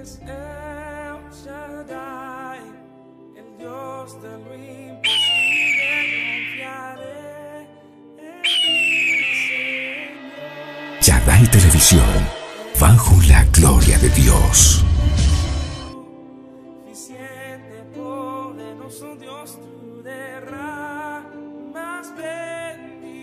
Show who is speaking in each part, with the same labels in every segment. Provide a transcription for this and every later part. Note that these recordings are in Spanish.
Speaker 1: es El Shaddai, el Dios de lo imposible. Confiaré en ti, Señor.
Speaker 2: Shaddai Televisión, bajo la gloria de Dios.
Speaker 1: Suficiente, poderoso Dios, tú derramas bendición.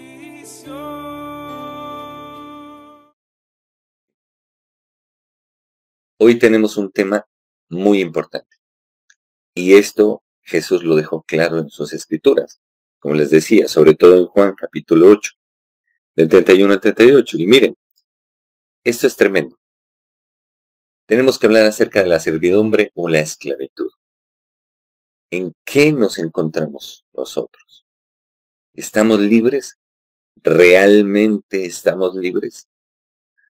Speaker 3: Hoy tenemos un tema muy importante. Y esto Jesús lo dejó claro en sus escrituras. Como les decía, sobre todo en Juan capítulo 8, del 31 al 38. Y miren, esto es tremendo. Tenemos que hablar acerca de la servidumbre o la esclavitud. ¿En qué nos encontramos nosotros? ¿Estamos libres? ¿Realmente estamos libres?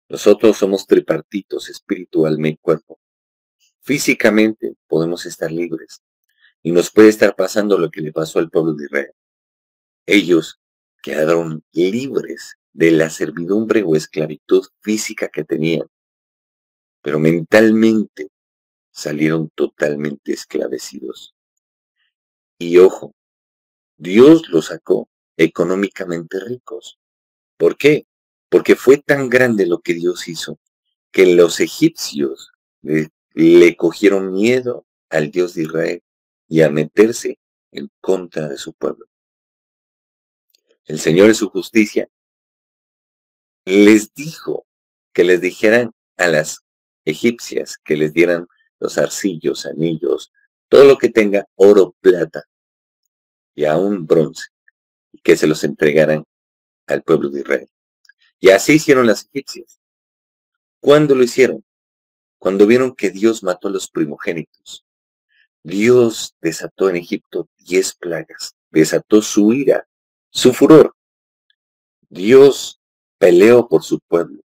Speaker 3: Nosotros somos tripartitos, espíritu, alma y cuerpo. Físicamente podemos estar libres. Y nos puede estar pasando lo que le pasó al pueblo de Israel. Ellos quedaron libres de la servidumbre o esclavitud física que tenían, pero mentalmente salieron totalmente esclavecidos. Y ojo, Dios los sacó económicamente ricos. ¿Por qué? Porque fue tan grande lo que Dios hizo que los egipcios le cogieron miedo al Dios de Israel y a meterse en contra de su pueblo. El Señor en su justicia les dijo que les dijeran a las egipcias que les dieran los arcillos, anillos, todo lo que tenga oro, plata y aún bronce, y que se los entregaran al pueblo de Israel. Y así hicieron las egipcias. ¿Cuándo lo hicieron? Cuando vieron que Dios mató a los primogénitos. Dios desató en Egipto 10 plagas, desató su ira, su furor. Dios peleó por su pueblo.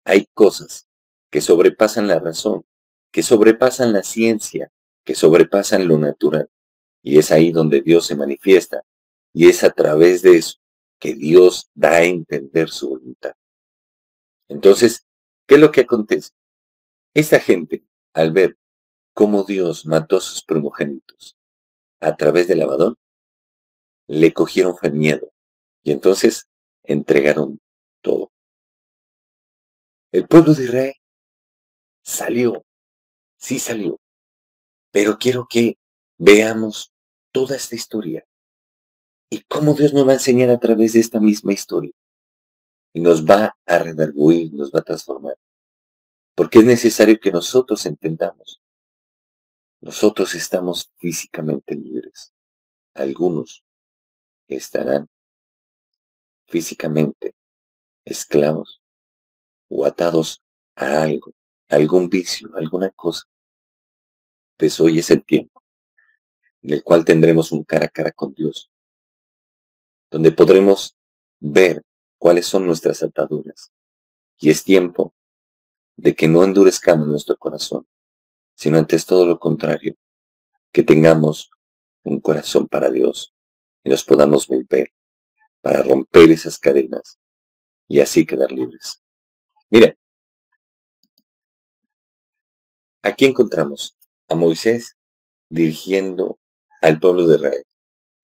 Speaker 3: Hay cosas que sobrepasan la razón, que sobrepasan la ciencia, que sobrepasan lo natural. Y es ahí donde Dios se manifiesta. Y es a través de eso que Dios da a entender su voluntad. Entonces, ¿qué es lo que acontece? Esta gente, al ver cómo Dios mató a sus primogénitos a través del Abadón, le cogieron fue miedo. Y entonces entregaron todo. El pueblo de Israel salió, sí salió. Pero quiero que veamos toda esta historia y cómo Dios nos va a enseñar a través de esta misma historia. Y nos va a redarguir, nos va a transformar. Porque es necesario que nosotros entendamos. Nosotros estamos físicamente libres. Algunos estarán físicamente esclavos o atados a algo, a algún vicio, a alguna cosa. Pues hoy es el tiempo en el cual tendremos un cara a cara con Dios, donde podremos ver cuáles son nuestras ataduras. Y es tiempo de que no endurezcamos nuestro corazón, sino antes todo lo contrario, que tengamos un corazón para Dios y nos podamos volver para romper esas cadenas y así quedar libres. Mira, aquí encontramos a Moisés dirigiendo al pueblo de Israel.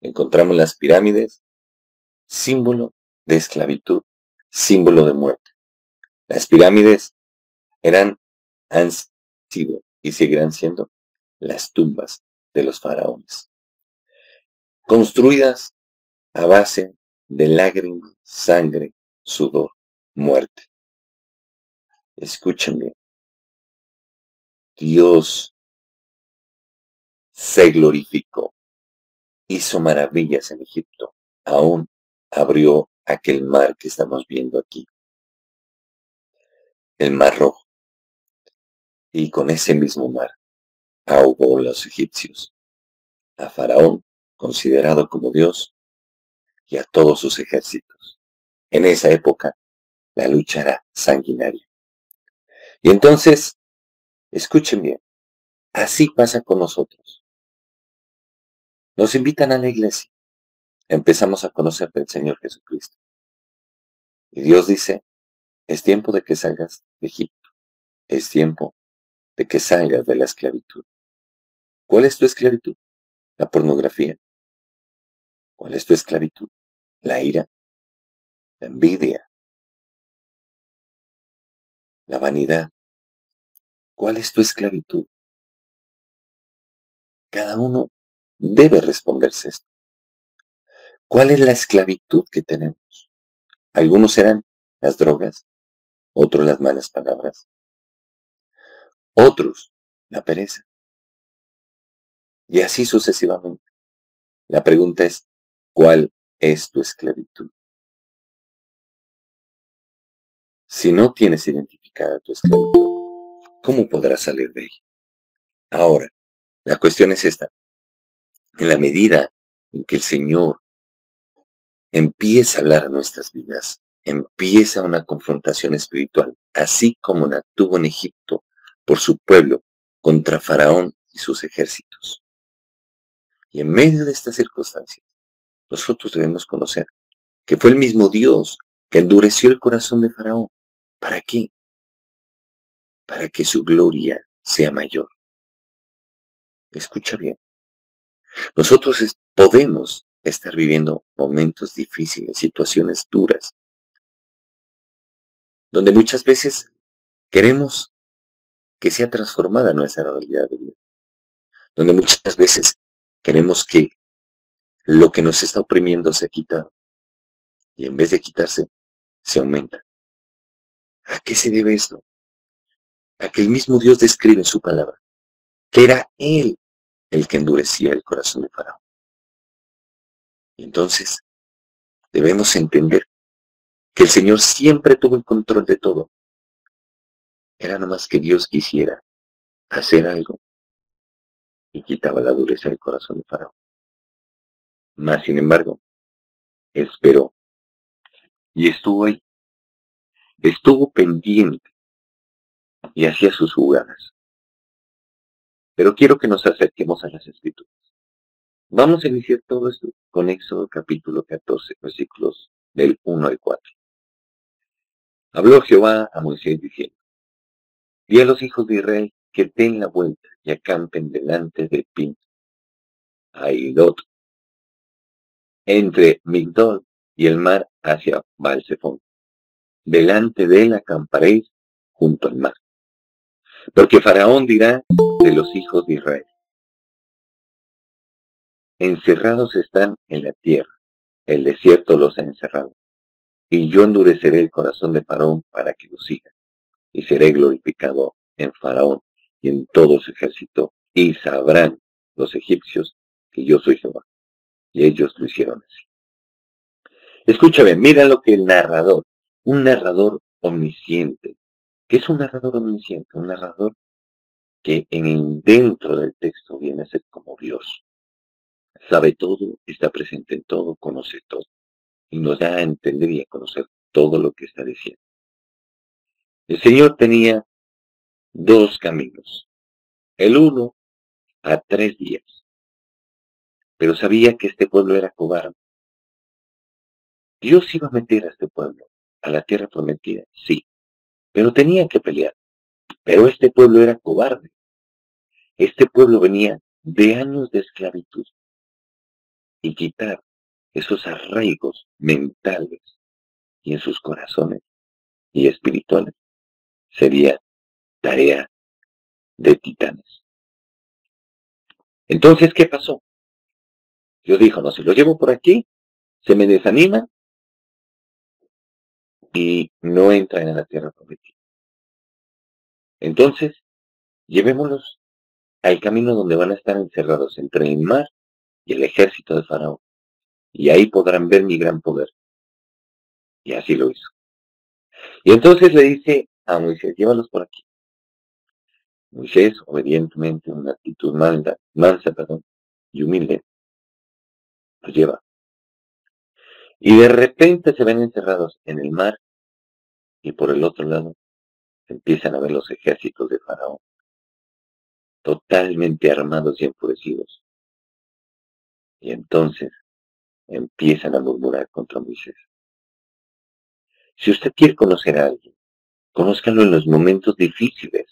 Speaker 3: Encontramos las pirámides, símbolo de esclavitud, símbolo de muerte. Las pirámides han sido y seguirán siendo las tumbas de los faraones, construidas a base de lágrimas, sangre, sudor, muerte. Escúchenme, Dios se glorificó, hizo maravillas en Egipto, aún abrió aquel mar que estamos viendo aquí, el Mar Rojo, y con ese mismo mar ahogó a los egipcios, a Faraón, considerado como Dios, y a todos sus ejércitos. En esa época, la lucha era sanguinaria. Y entonces, escuchen bien, así pasa con nosotros. Nos invitan a la iglesia, empezamos a conocer del Señor Jesucristo. Y Dios dice, es tiempo de que salgas de Egipto, es tiempo de que salgas de la esclavitud. ¿Cuál es tu esclavitud? La pornografía. ¿Cuál es tu esclavitud? La ira, la envidia, la vanidad. ¿Cuál es tu esclavitud? Cada uno debe responderse esto. ¿Cuál es la esclavitud que tenemos? Algunos serán las drogas, otros las malas palabras, otros la pereza, y así sucesivamente. La pregunta es, ¿cuál es tu esclavitud? Si no tienes identificada tu esclavitud, ¿cómo podrás salir de ella? Ahora, la cuestión es esta. En la medida en que el Señor empieza a hablar a nuestras vidas, empieza una confrontación espiritual, así como la tuvo en Egipto por su pueblo contra Faraón y sus ejércitos. Y en medio de estas circunstancias, nosotros debemos conocer que fue el mismo Dios que endureció el corazón de Faraón. ¿Para qué? Para que su gloria sea mayor. Escucha bien. Nosotros podemos estar viviendo momentos difíciles, situaciones duras, donde muchas veces queremos que sea transformada nuestra realidad de vida, donde muchas veces queremos que lo que nos está oprimiendo se quita y en vez de quitarse, se aumenta. ¿A qué se debe esto? A que el mismo Dios describe en su palabra que era Él el que endurecía el corazón de Faraón. Y entonces debemos entender que el Señor siempre tuvo el control de todo. Era nomás que Dios quisiera hacer algo y quitaba la dureza del corazón de Faraón. Mas, sin embargo, esperó y estuvo ahí. Estuvo pendiente y hacía sus jugadas. Pero quiero que nos acerquemos a las Escrituras. Vamos a iniciar todo esto con Éxodo capítulo 14, versículos del 1 al 4. Habló Jehová a Moisés diciendo: Di a los hijos de Israel que den la vuelta y acampen delante de Pin Hailot, entre Migdol y el mar hacia Baal-Zephón. Delante de él acamparéis junto al mar. Porque Faraón dirá de los hijos de Israel: encerrados están en la tierra, el desierto los ha encerrado. Y yo endureceré el corazón de Faraón para que lo siga, y seré glorificado en Faraón y en todo su ejército, y sabrán los egipcios que yo soy Jehová. Y ellos lo hicieron así. Escúchame, mira lo que el narrador, un narrador omnisciente. ¿Qué es un narrador omnisciente? Un narrador que dentro del texto viene a ser como Dios. Sabe todo, está presente en todo, conoce todo. Y nos da a entender y a conocer todo lo que está diciendo. El Señor tenía dos caminos. El uno a 3 días. Pero sabía que este pueblo era cobarde. Dios iba a meter a este pueblo a la tierra prometida, sí. Pero tenía que pelear. Pero este pueblo era cobarde. Este pueblo venía de años de esclavitud. Y quitar esos arraigos mentales y en sus corazones y espirituales sería tarea de titanes. Entonces, ¿qué pasó? Dios dijo: no, si lo llevo por aquí, se me desanima y no entran en la tierra prometida. Entonces, llevémoslos al camino donde van a estar encerrados entre el mar y el ejército de Faraón. Y ahí podrán ver mi gran poder. Y así lo hizo. Y entonces le dice a Moisés: llévalos por aquí. Moisés, obedientemente, una actitud mansa, y humilde, los lleva. Y de repente se ven encerrados en el mar y por el otro lado empiezan a ver los ejércitos de Faraón, totalmente armados y enfurecidos. Y entonces empiezan a murmurar contra Moisés. Si usted quiere conocer a alguien, conózcalo en los momentos difíciles.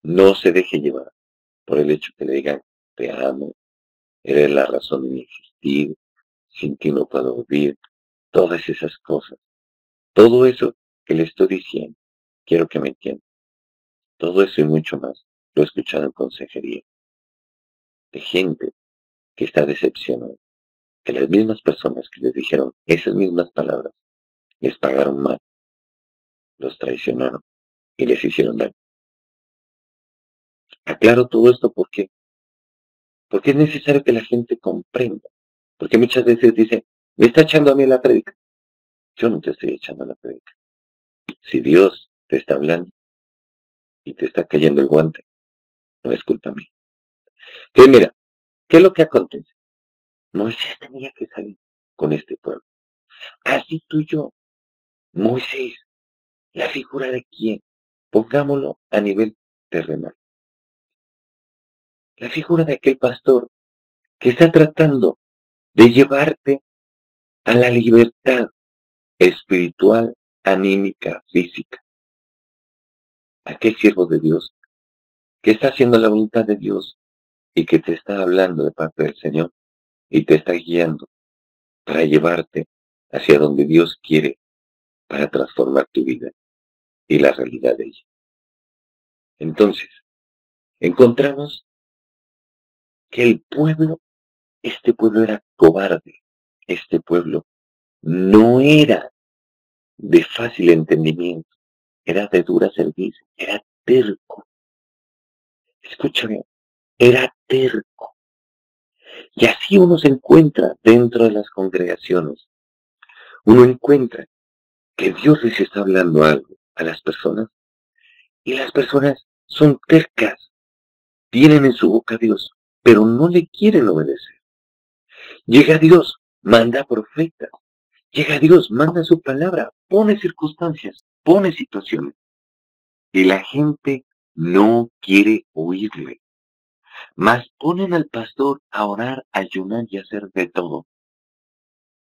Speaker 3: No se deje llevar por el hecho que le digan, te amo, eres la razón de mi existir, sin ti no puedo vivir, todas esas cosas. Todo eso que le estoy diciendo, quiero que me entienda. Todo eso y mucho más lo he escuchado en consejería de gente que está decepcionada, que las mismas personas que les dijeron esas mismas palabras les pagaron mal, los traicionaron y les hicieron daño. Aclaro todo esto porque es necesario que la gente comprenda. Porque muchas veces dicen, me está echando a mí la prédica. Yo no te estoy echando la prédica. Si Dios te está hablando y te está cayendo el guante, no es culpa mía. Entonces mira, ¿qué es lo que acontece? Moisés tenía que salir con este pueblo. Así tú y yo. Moisés, ¿la figura de quién? Pongámoslo a nivel terrenal. La figura de aquel pastor que está tratando de llevarte a la libertad espiritual, anímica, física. Aquel siervo de Dios que está haciendo la voluntad de Dios y que te está hablando de parte del Señor y te está guiando para llevarte hacia donde Dios quiere para transformar tu vida y la realidad de ella. Entonces, encontramos que el pueblo, este pueblo era cobarde, este pueblo no era de fácil entendimiento, era de dura servicio, era terco. Escúchame, era terco. Y así uno se encuentra dentro de las congregaciones. Uno encuentra que Dios les está hablando algo a las personas y las personas son tercas, tienen en su boca a Dios, pero no le quieren obedecer. Llega Dios, manda profetas, llega Dios, manda su palabra, pone circunstancias, pone situaciones y la gente no quiere oírle. Mas ponen al pastor a orar, a ayunar y a hacer de todo,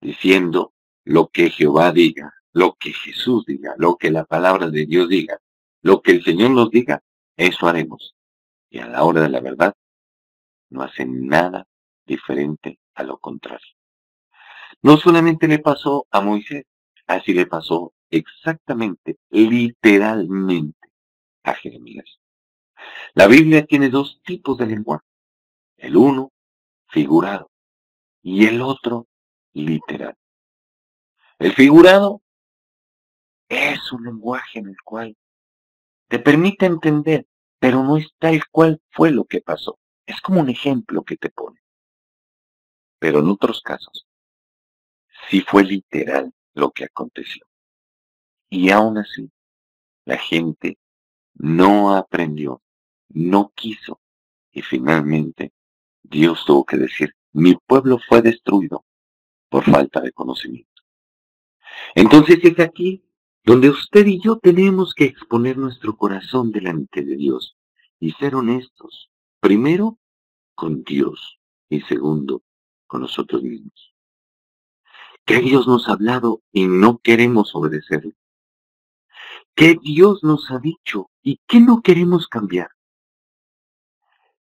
Speaker 3: diciendo lo que Jehová diga, lo que Jesús diga, lo que la palabra de Dios diga, lo que el Señor nos diga, eso haremos. Y a la hora de la verdad, no hacen nada diferente a lo contrario. No solamente le pasó a Moisés, así le pasó exactamente, literalmente, a Jeremías. La Biblia tiene dos tipos de lenguaje. El uno, figurado, y el otro, literal. El figurado es un lenguaje en el cual te permite entender, pero no es tal cual fue lo que pasó. Es como un ejemplo que te pone. Pero en otros casos, sí fue literal lo que aconteció. Y aún así, la gente no aprendió, no quiso, y finalmente Dios tuvo que decir, mi pueblo fue destruido por falta de conocimiento. Entonces es aquí donde usted y yo tenemos que exponer nuestro corazón delante de Dios y ser honestos, primero con Dios y segundo con nosotros mismos. Que Dios nos ha hablado y no queremos obedecerle. ¿Qué Dios nos ha dicho y qué no queremos cambiar?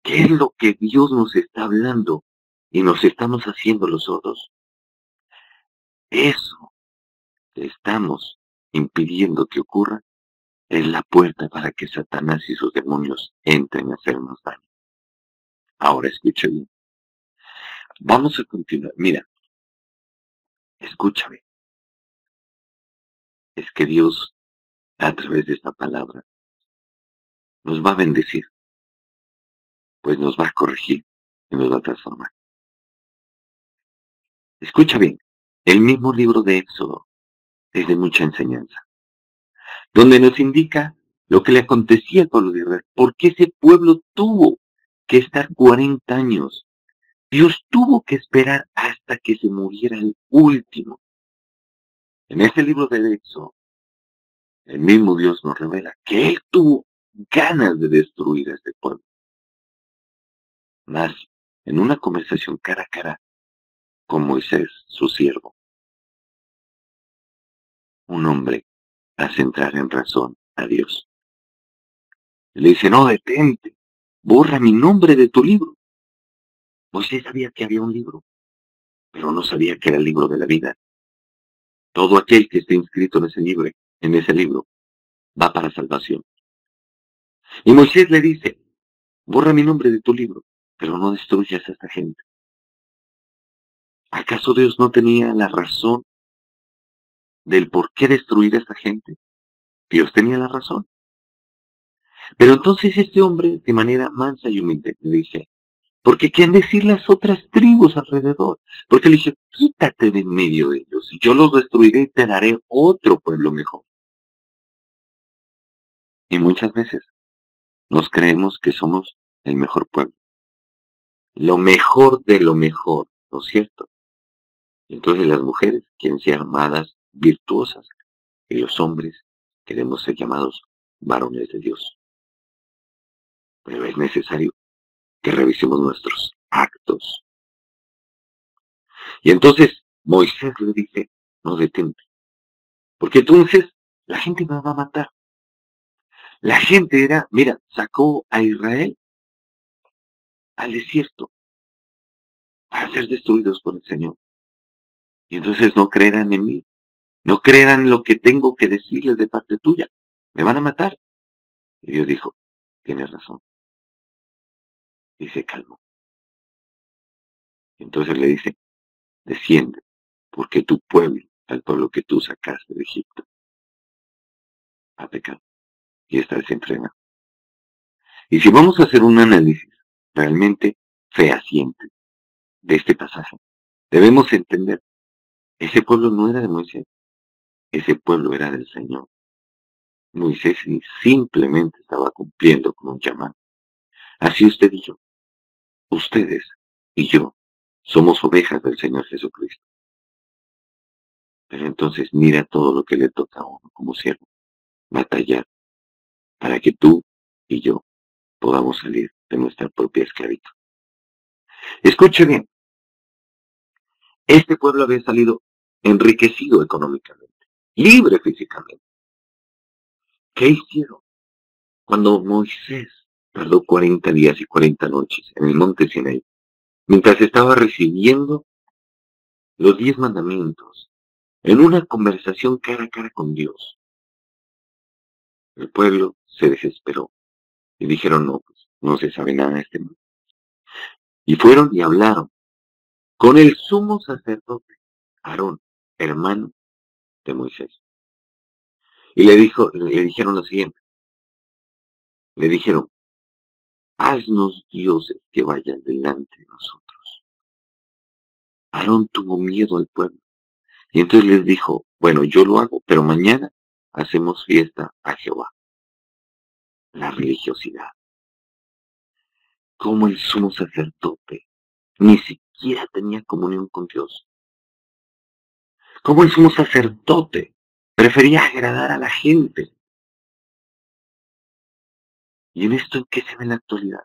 Speaker 3: ¿Qué es lo que Dios nos está hablando y nos estamos haciendo los sordos? Eso que estamos impidiendo que ocurra es la puerta para que Satanás y sus demonios entren a hacernos daño. Ahora escucha bien. Vamos a continuar. Mira, escúchame. Es que Dios, a través de esta palabra, nos va a bendecir, pues nos va a corregir y nos va a transformar. Escucha bien, el mismo libro de Éxodo es de mucha enseñanza, donde nos indica lo que le acontecía al pueblo de Israel, por qué ese pueblo tuvo que estar 40 años. Dios tuvo que esperar hasta que se muriera el último. En este libro de Éxodo, el mismo Dios nos revela que Él tuvo ganas de destruir a este pueblo. Mas, en una conversación cara a cara con Moisés, su siervo, un hombre hace entrar en razón a Dios. Y le dice, no, detente, borra mi nombre de tu libro. Moisés sabía que había un libro, pero no sabía que era el libro de la vida. Todo aquel que esté inscrito en ese libro, va para salvación. Y Moisés le dice, borra mi nombre de tu libro, pero no destruyas a esta gente. ¿Acaso Dios no tenía la razón del por qué destruir a esta gente? Dios tenía la razón. Pero entonces este hombre, de manera mansa y humilde, le dice, porque ¿qué han de decir las otras tribus alrededor? Porque le dije, quítate de en medio de ellos, y yo los destruiré y te daré otro pueblo mejor. Y muchas veces nos creemos que somos el mejor pueblo, lo mejor de lo mejor, ¿no es cierto? Y entonces las mujeres quieren ser amadas, virtuosas, y los hombres queremos ser llamados varones de Dios. Pero es necesario que revisemos nuestros actos. Y entonces Moisés le dice, no detente, porque entonces la gente me va a matar. La gente mira, sacó a Israel al desierto para ser destruidos por el Señor. Y entonces no creerán en mí, no creerán lo que tengo que decirles de parte tuya, me van a matar. Y Dios dijo, tienes razón. Y se calmó. Y entonces le dice, desciende, porque tu pueblo, el pueblo que tú sacaste de Egipto, ha pecado y está desenfrenado. Y si vamos a hacer un análisis realmente fehaciente de este pasaje, debemos entender, ese pueblo no era de Moisés, ese pueblo era del Señor. Moisés simplemente estaba cumpliendo con un llamado. Así usted y yo, ustedes y yo, somos ovejas del Señor Jesucristo. Pero entonces mira todo lo que le toca a uno como siervo, batallar para que tú y yo podamos salir de nuestra propia esclavitud. Escuche bien, este pueblo había salido enriquecido económicamente, libre físicamente. ¿Qué hicieron? Cuando Moisés tardó 40 días y 40 noches en el monte Sinaí, mientras estaba recibiendo los 10 mandamientos, en una conversación cara a cara con Dios, el pueblo se desesperó y dijeron, no, pues no se sabe nada de este mundo. Y fueron y hablaron con el sumo sacerdote, Aarón, hermano de Moisés. Y le dijeron lo siguiente, le dijeron, haznos dioses que vayan delante de nosotros. Aarón tuvo miedo al pueblo. Y entonces les dijo, bueno, yo lo hago, pero mañana hacemos fiesta a Jehová. La religiosidad. Como el sumo sacerdote ni siquiera tenía comunión con Dios. Como el sumo sacerdote prefería agradar a la gente. ¿Y en esto en qué se ve en la actualidad?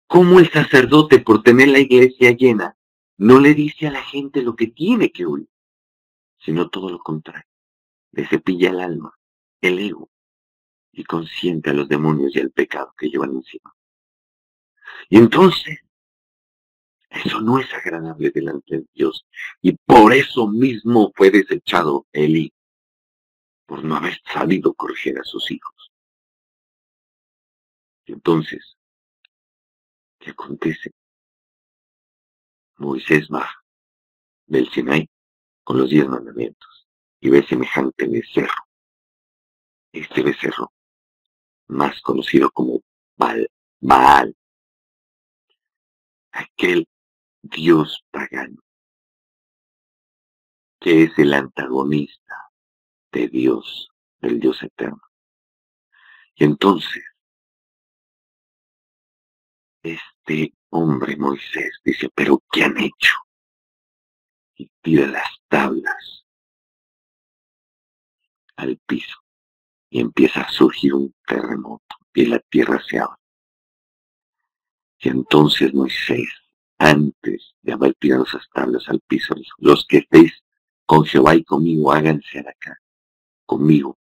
Speaker 3: Como el sacerdote, por tener la iglesia llena, no le dice a la gente lo que tiene que oír, sino todo lo contrario. Le cepilla el alma, el ego, y consiente a los demonios y al pecado que llevan encima. Y entonces, eso no es agradable delante de Dios. Y por eso mismo fue desechado Elí, por no haber sabido corregir a sus hijos. Y entonces, ¿qué acontece? Moisés baja del Sinaí con los 10 mandamientos y ve semejante becerro. Este becerro, más conocido como Baal, aquel dios pagano, que es el antagonista de Dios, del Dios eterno. Y entonces, este hombre Moisés dice, ¿pero qué han hecho? Y tira las tablas al piso y empieza a surgir un terremoto y la tierra se abre. Y entonces Moisés, antes de haber tirado esas tablas al piso, dijo, los que estéis con Jehová y conmigo, háganse acá, conmigo.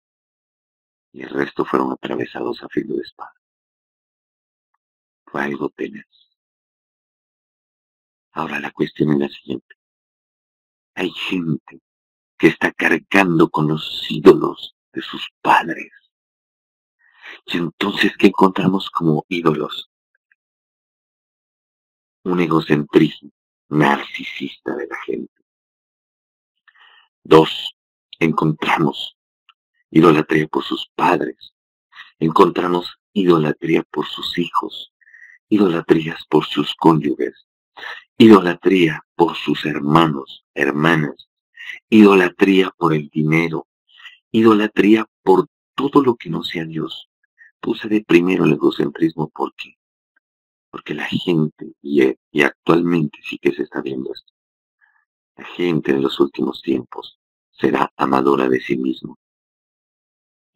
Speaker 3: y el resto fueron atravesados a filo de espada. Fue algo tenaz. Ahora la cuestión es la siguiente. Hay gente que está cargando con los ídolos de sus padres. Y entonces, ¿qué encontramos como ídolos? Un egocentrismo narcisista de la gente. 2, encontramos idolatría por sus padres. Encontramos idolatría por sus hijos. Idolatrías por sus cónyuges. Idolatría por sus hermanos, hermanas. Idolatría por el dinero. Idolatría por todo lo que no sea Dios. Puse de primero el egocentrismo porque la gente, y actualmente sí que se está viendo esto, la gente en los últimos tiempos será amadora de sí mismo.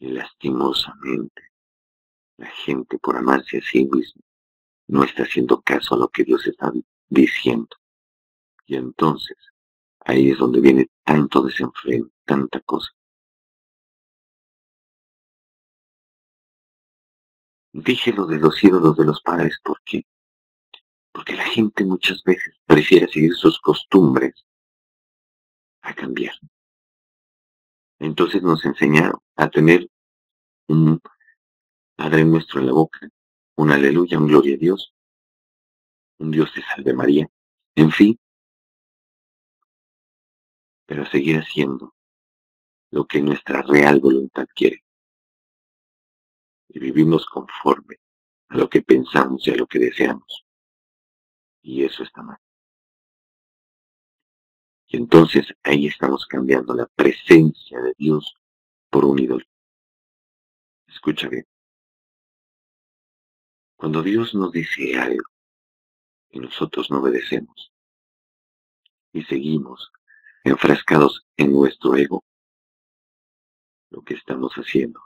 Speaker 3: Y lastimosamente, la gente por amarse a sí mismo no está haciendo caso a lo que Dios está diciendo. Y entonces, ahí es donde viene tanto desenfreno, tanta cosa. Dije lo de los ídolos de los padres, ¿por qué? Porque la gente muchas veces prefiere seguir sus costumbres a cambiar. Entonces nos enseñaron a tener un Padre Nuestro en la boca, un aleluya, un gloria a Dios, un Dios te salve María, en fin, pero seguir haciendo lo que nuestra real voluntad quiere. Y vivimos conforme a lo que pensamos y a lo que deseamos. Y eso está mal. Y entonces ahí estamos cambiando la presencia de Dios por un ídolo. Escucha bien. Cuando Dios nos dice algo y nosotros no obedecemos y seguimos enfrascados en nuestro ego, lo que estamos haciendo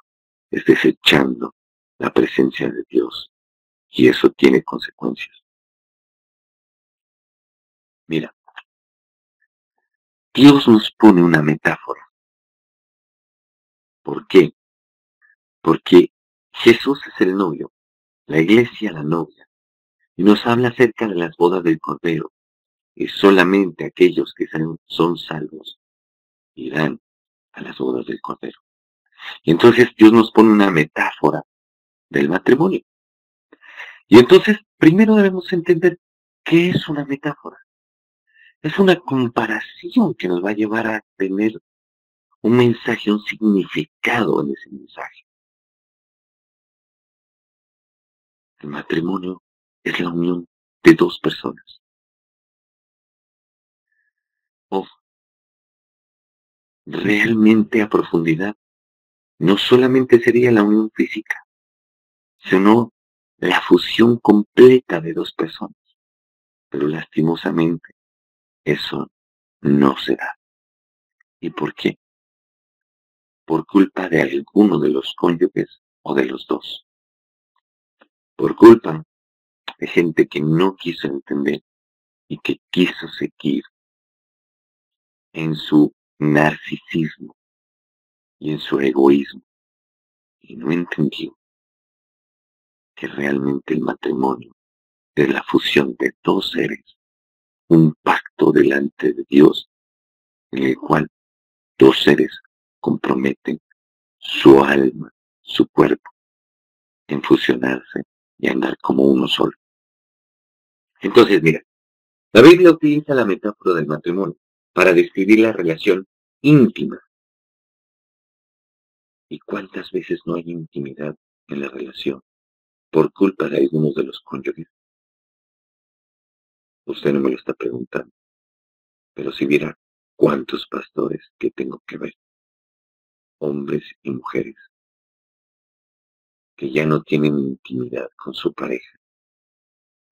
Speaker 3: es desechando la presencia de Dios y eso tiene consecuencias. Mira, Dios nos pone una metáfora. ¿Por qué? Porque Jesús es el novio, la iglesia la novia, y nos habla acerca de las bodas del Cordero, y solamente aquellos que son salvos irán a las bodas del Cordero. Y entonces Dios nos pone una metáfora del matrimonio. Y entonces primero debemos entender qué es una metáfora. Es una comparación que nos va a llevar a tener un mensaje, un significado en ese mensaje. El matrimonio es la unión de dos personas. Ojo, realmente a profundidad, no solamente sería la unión física, sino la fusión completa de dos personas. Pero lastimosamente, eso no se da. ¿Y por qué? Por culpa de alguno de los cónyuges o de los dos. Por culpa de gente que no quiso entender y que quiso seguir en su narcisismo y en su egoísmo. Y no entendió que realmente el matrimonio es la fusión de dos seres, un pacto delante de Dios en el cual dos seres comprometen su alma, su cuerpo, en fusionarse y andar como uno solo. Entonces, mira, la Biblia utiliza la metáfora del matrimonio para describir la relación íntima. ¿Y cuántas veces no hay intimidad en la relación por culpa de algunos de los cónyuges? Usted no me lo está preguntando, pero si viera cuántos pastores que tengo que ver, hombres y mujeres, que ya no tienen intimidad con su pareja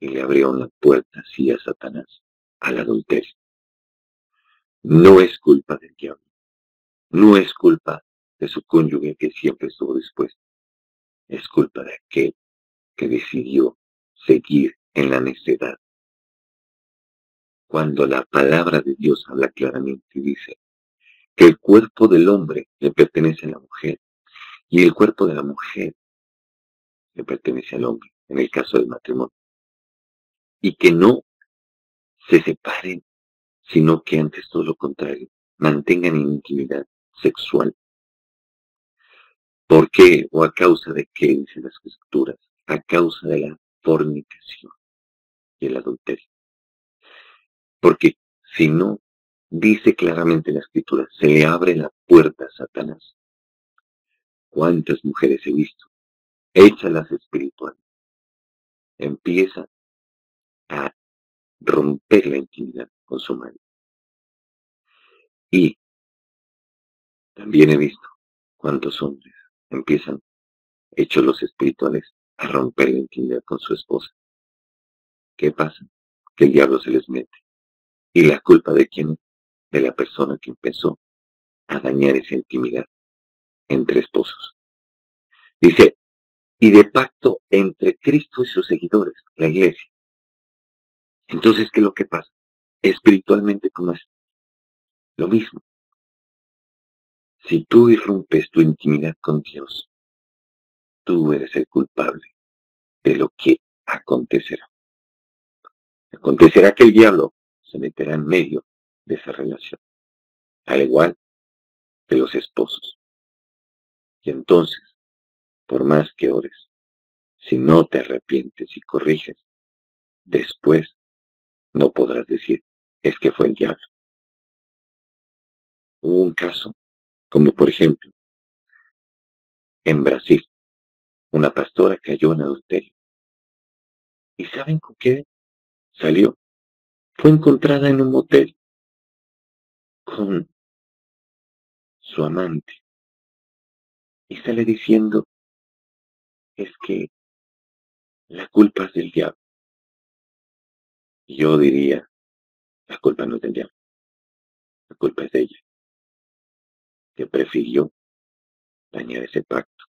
Speaker 3: y le abrieron la puerta así a Satanás, al adulterio. No es culpa del diablo, no es culpa de su cónyuge que siempre estuvo dispuesto, es culpa de aquel que decidió seguir en la necedad. Cuando la palabra de Dios habla claramente y dice que el cuerpo del hombre le pertenece a la mujer y el cuerpo de la mujer le pertenece al hombre, en el caso del matrimonio, y que no se separen, sino que antes todo lo contrario, mantengan intimidad sexual. ¿Por qué? ¿O a causa de qué? Dicen las escrituras. A causa de la fornicación y el adulterio. Porque si no, dice claramente la escritura, se le abre la puerta a Satanás. ¿Cuántas mujeres he visto? Échalas espirituales. Empieza a romper la intimidad con su marido. Y también he visto cuántos hombres empiezan, hechos los espirituales, a romper la intimidad con su esposa. ¿Qué pasa? Que el diablo se les mete. ¿Y la culpa de quién? De la persona que empezó a dañar esa intimidad entre esposos. Dice, y de pacto entre Cristo y sus seguidores, la iglesia. Entonces, ¿qué es lo que pasa? Espiritualmente, ¿cómo es? Lo mismo. Si tú irrumpes tu intimidad con Dios, tú eres el culpable de lo que acontecerá. Acontecerá que el diablo se meterá en medio de esa relación, al igual que los esposos. Y entonces, por más que ores, si no te arrepientes y corriges, después no podrás decir, es que fue el diablo. Hubo un caso, como por ejemplo, en Brasil, una pastora cayó en adulterio. ¿Y saben con qué salió? Fue encontrada en un motel con su amante. Y sale diciendo, es que la culpa es del diablo. Y yo diría, la culpa no es del diablo, la culpa es de ella, que prefirió dañar ese pacto.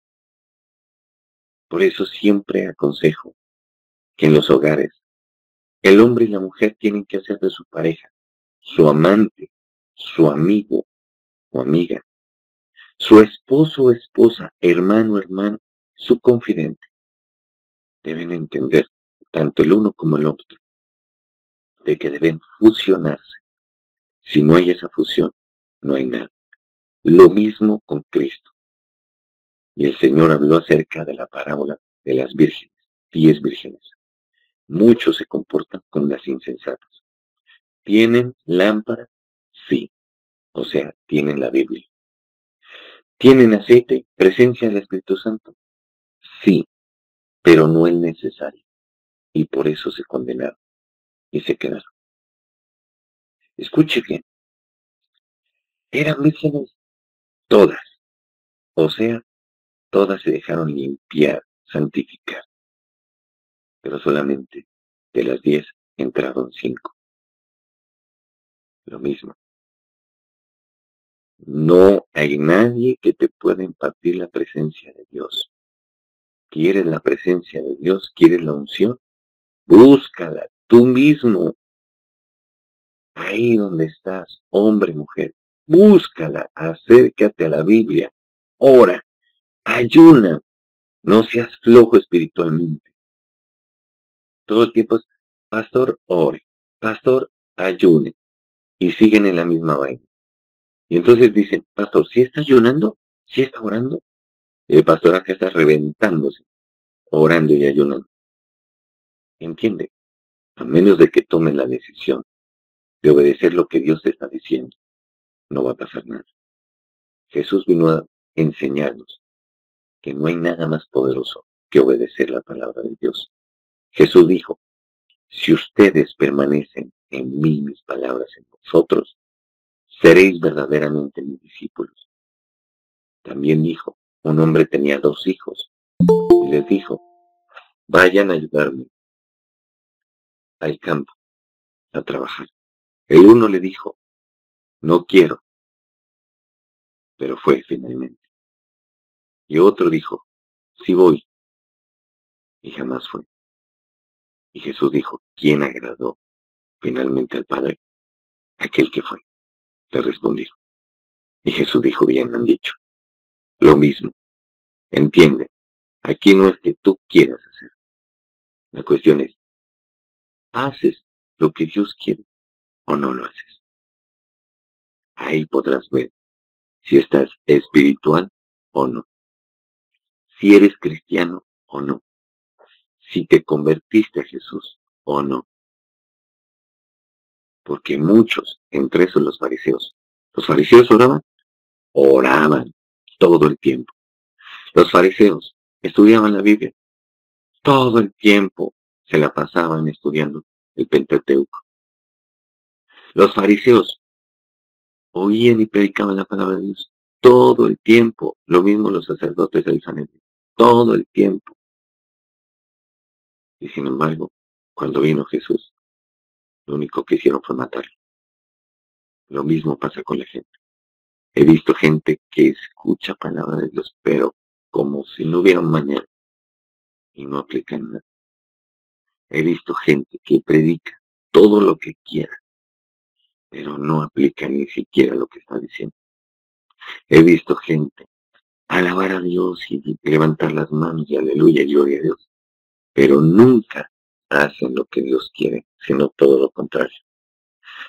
Speaker 3: Por eso siempre aconsejo que en los hogares el hombre y la mujer tienen que hacer de su pareja, su amante, su amigo o amiga, su esposo o esposa, hermano o hermana, su confidente. Deben entender, tanto el uno como el otro, de que deben fusionarse. Si no hay esa fusión, no hay nada. Lo mismo con Cristo. Y el Señor habló acerca de la parábola de las vírgenes, 10 vírgenes. Muchos se comportan como las insensatas. ¿Tienen lámpara? Sí. O sea, tienen la Biblia. ¿Tienen aceite? ¿Presencia del Espíritu Santo? Sí, pero no es necesario. Y por eso se condenaron y se quedaron. Escuche bien. Eran vírgenes todas. O sea, todas se dejaron limpiar, santificar. Pero solamente de las 10 entraron 5. Lo mismo. No hay nadie que te pueda impartir la presencia de Dios. ¿Quieres la presencia de Dios? ¿Quieres la unción? Búscala tú mismo. Ahí donde estás, hombre, mujer. Búscala, acércate a la Biblia. Ora, ayuna. No seas flojo espiritualmente. Todo el tiempo es, pastor, ore. Pastor, ayune. Y siguen en la misma vaina. Y entonces dicen, pastor, ¿sí está ayunando? ¿Sí está orando? El pastor acá está reventándose, orando y ayunando. ¿Entiende? A menos de que tomen la decisión de obedecer lo que Dios te está diciendo, no va a pasar nada. Jesús vino a enseñarnos que no hay nada más poderoso que obedecer la palabra de Dios. Jesús dijo, si ustedes permanecen en mí, mis palabras en vosotros, seréis verdaderamente mis discípulos. También dijo, un hombre tenía 2 hijos y les dijo, vayan a ayudarme al campo a trabajar. El uno le dijo, no quiero, pero fue finalmente. Y otro dijo, sí voy, y jamás fue. Y Jesús dijo, ¿quién agradó finalmente al Padre? Aquel que fue. Le respondieron. Y Jesús dijo, bien han dicho. Lo mismo. Entiende, aquí no es que tú quieras hacer. La cuestión es, ¿haces lo que Dios quiere o no lo haces? Ahí podrás ver si estás espiritual o no, si eres cristiano o no, si te convertiste a Jesús o no. Porque muchos, entre esos los fariseos oraban todo el tiempo. Los fariseos estudiaban la Biblia, todo el tiempo se la pasaban estudiando el Pentateuco. Los fariseos oían y predicaban la palabra de Dios todo el tiempo, lo mismo los sacerdotes del Sanedrín, todo el tiempo. Y sin embargo, cuando vino Jesús, lo único que hicieron fue matarlo. Lo mismo pasa con la gente. He visto gente que escucha palabra de Dios, pero como si no hubiera un mañana, y no aplican nada. He visto gente que predica todo lo que quiera, pero no aplica ni siquiera lo que está diciendo. He visto gente alabar a Dios y levantar las manos y aleluya y gloria a Dios, pero nunca hacen lo que Dios quiere, sino todo lo contrario.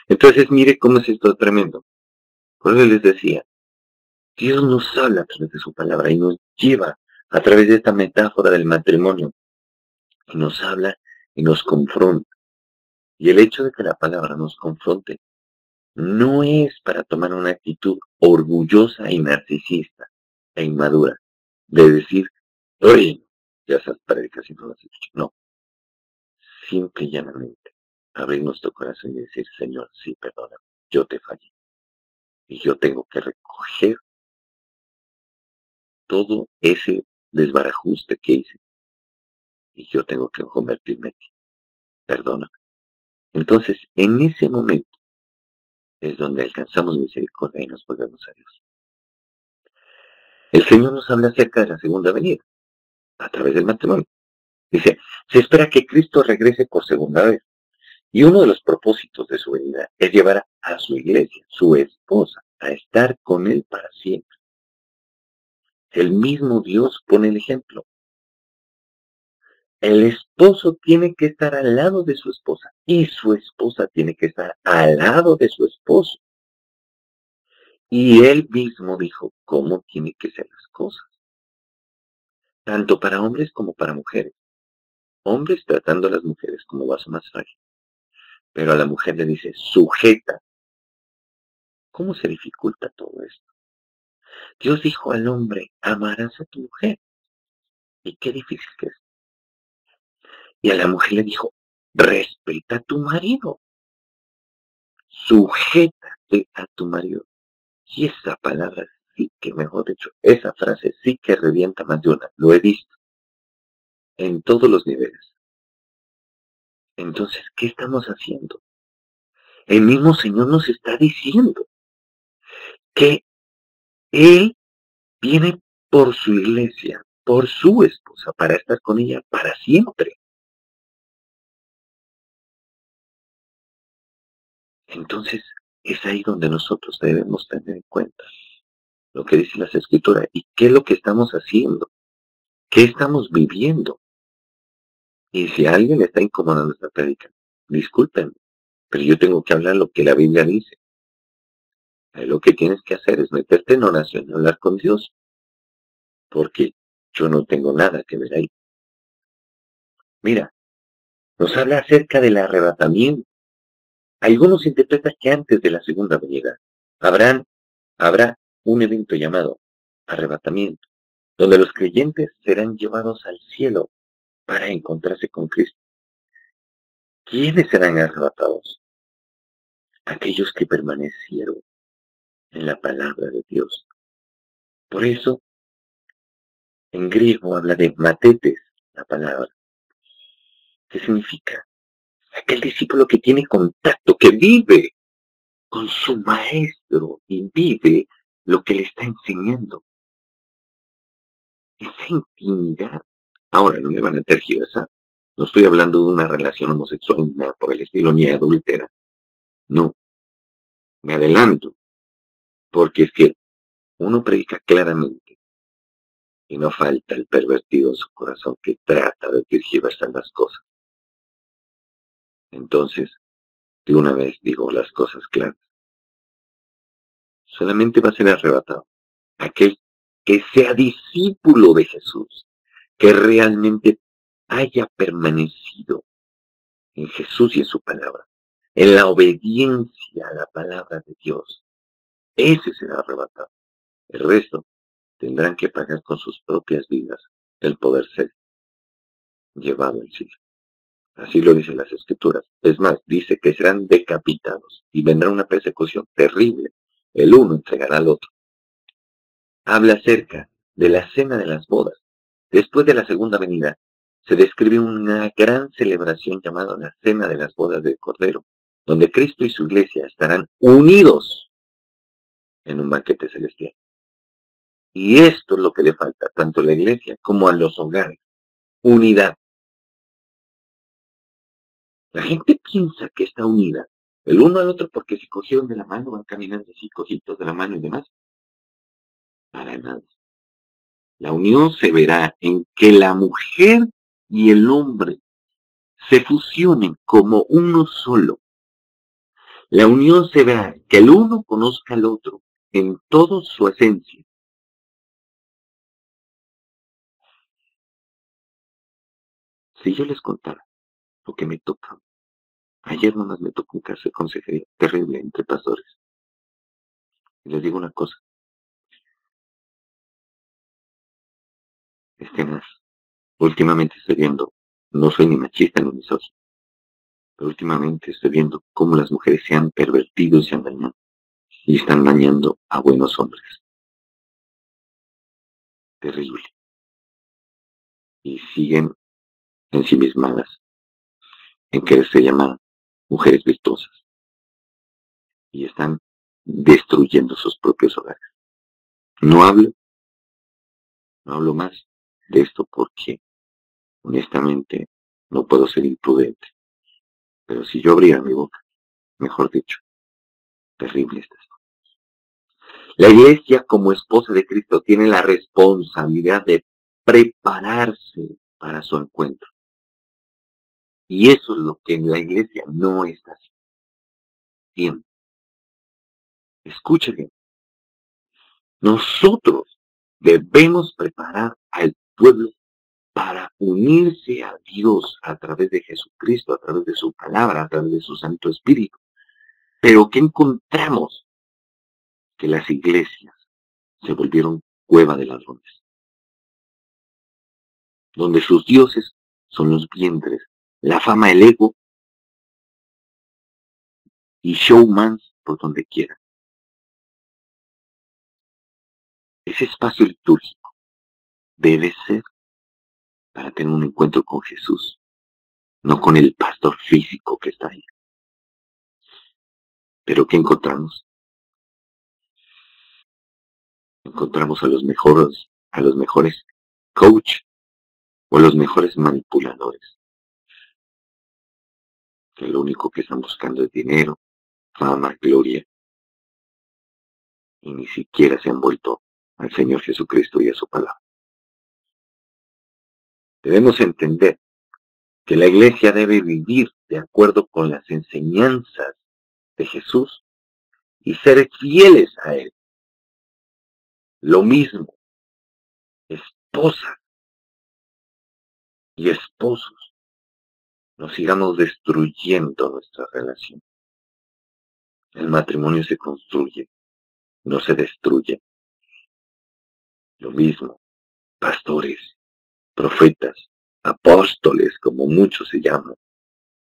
Speaker 3: Entonces mire cómo es esto tremendo. Por eso les decía, Dios nos habla a través de su palabra y nos lleva a través de esta metáfora del matrimonio. Y nos habla y nos confronta. Y el hecho de que la palabra nos confronte no es para tomar una actitud orgullosa y narcisista e inmadura, de decir, oye, ya esas predicas y no las he hecho. No, simple y llanamente, abrir nuestro corazón y decir, Señor, sí, perdóname, yo te fallé. Y yo tengo que recoger todo ese desbarajuste que hice. Y yo tengo que convertirme en ti. Perdóname. Entonces, en ese momento es donde alcanzamos misericordia y nos volvemos a Dios. El Señor nos habla acerca de la segunda venida, a través del matrimonio. Dice, se espera que Cristo regrese por segunda vez. Y uno de los propósitos de su venida es llevar a su iglesia, su esposa, a estar con Él para siempre. El mismo Dios pone el ejemplo. El esposo tiene que estar al lado de su esposa y su esposa tiene que estar al lado de su esposo. Y Él mismo dijo cómo tienen que ser las cosas, tanto para hombres como para mujeres. Hombres tratando a las mujeres como vaso más frágil, pero a la mujer le dice sujeta. ¿Cómo se dificulta todo esto? Dios dijo al hombre, amarás a tu mujer. Y qué difícil que es. Y a la mujer le dijo, respeta a tu marido. Sujétate a tu marido. Y esa palabra sí que, mejor dicho, esa frase sí que revienta más de una. Lo he visto en todos los niveles. Entonces, ¿qué estamos haciendo? El mismo Señor nos está diciendo que Él viene por su iglesia, por su esposa, para estar con ella para siempre. Entonces, es ahí donde nosotros debemos tener en cuenta lo que dicen las Escrituras y qué es lo que estamos haciendo, qué estamos viviendo. Y si a alguien le está incomodando esta prédica, discúlpenme, pero yo tengo que hablar lo que la Biblia dice. Lo que tienes que hacer es meterte en oración y hablar con Dios, porque yo no tengo nada que ver ahí. Mira, nos habla acerca del arrebatamiento. Algunos interpretan que antes de la segunda venida habrá un evento llamado arrebatamiento, donde los creyentes serán llevados al cielo para encontrarse con Cristo. ¿Quiénes serán arrebatados? Aquellos que permanecieron en la palabra de Dios. Por eso, en griego habla de matetes, la palabra. ¿Qué significa? Aquel discípulo que tiene contacto, que vive con su maestro y vive lo que le está enseñando. Esa intimidad. Ahora, no me van a tergiversar. No estoy hablando de una relación homosexual ni nada por el estilo, ni adúltera. No. Me adelanto. Porque es que uno predica claramente Y no falta el pervertido en su corazón que trata de tergiversar las cosas. Entonces, de una vez digo las cosas claras. Solamente va a ser arrebatado aquel que sea discípulo de Jesús, que realmente haya permanecido en Jesús y en su palabra, en la obediencia a la palabra de Dios. Ese será arrebatado. El resto tendrán que pagar con sus propias vidas el poder ser llevado al cielo. Así lo dicen las Escrituras. Es más, dice que serán decapitados y vendrá una persecución terrible. El uno entregará al otro. Habla acerca de la cena de las bodas. Después de la segunda venida, se describe una gran celebración llamada la Cena de las Bodas del Cordero, donde Cristo y su iglesia estarán unidos en un banquete celestial. Y esto es lo que le falta tanto a la iglesia como a los hogares. Unidad. La gente piensa que está unida el uno al otro porque se cogieron de la mano, van caminando así, cogidos de la mano y demás. Para nada. La unión se verá en que la mujer y el hombre se fusionen como uno solo. La unión se verá que el uno conozca al otro en toda su esencia. Si yo les contara lo que me toca, ayer nomás me tocó un caso de consejería terrible entre pastores. Y les digo una cosa, es tenaz. Últimamente estoy viendo, no soy ni machista ni misógino, pero últimamente estoy viendo cómo las mujeres se han pervertido y se han dañado. Y están dañando a buenos hombres. Terrible. Y siguen ensimismadas en quererse llamar mujeres virtuosas. Y están destruyendo sus propios hogares. No hablo más de esto porque, honestamente, no puedo ser imprudente. Pero si yo abriera mi boca, mejor dicho, terrible es esto. La iglesia como esposa de Cristo tiene la responsabilidad de prepararse para su encuentro. Y eso es lo que en la iglesia no está haciendo. Escuche bien. Nosotros debemos preparar al pueblo para unirse a Dios a través de Jesucristo, a través de su palabra, a través de su Santo Espíritu. Pero ¿qué encontramos? Que las iglesias se volvieron cueva de ladrones, donde sus dioses son los vientres, la fama, el ego y showmans por donde quiera. Ese espacio litúrgico debe ser para tener un encuentro con Jesús, no con el pastor físico que está ahí. Pero ¿qué encontramos? Encontramos a los mejores coach o a los mejores manipuladores, que lo único que están buscando es dinero, fama, gloria, y ni siquiera se han vuelto al Señor Jesucristo y a su palabra. Debemos entender que la iglesia debe vivir de acuerdo con las enseñanzas de Jesús y ser fieles a Él. Lo mismo, esposas y esposos, no sigamos destruyendo nuestra relación. El matrimonio se construye, no se destruye. Lo mismo, pastores, profetas, apóstoles, como muchos se llaman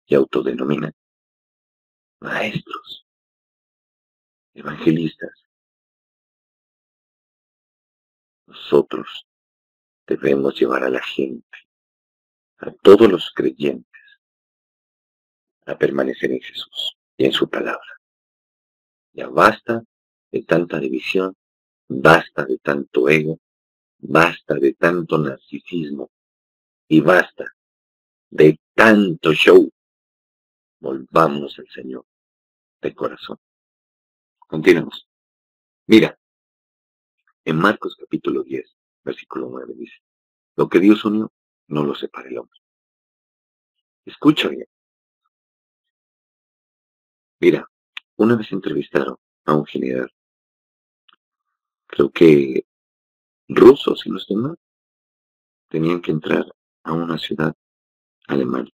Speaker 3: y autodenominan, maestros, evangelistas. Nosotros debemos llevar a la gente, a todos los creyentes, a permanecer en Jesús y en su palabra. Ya basta de tanta división, basta de tanto ego, basta de tanto narcisismo y basta de tanto show. Volvamos al Señor de corazón. Continuemos. Mira, en Marcos capítulo 10, versículo 9 dice, lo que Dios unió, no lo separe el hombre. Escucha bien. Mira, una vez entrevistaron a un general, creo que ruso, si no estoy mal, tenían que entrar a una ciudad alemana.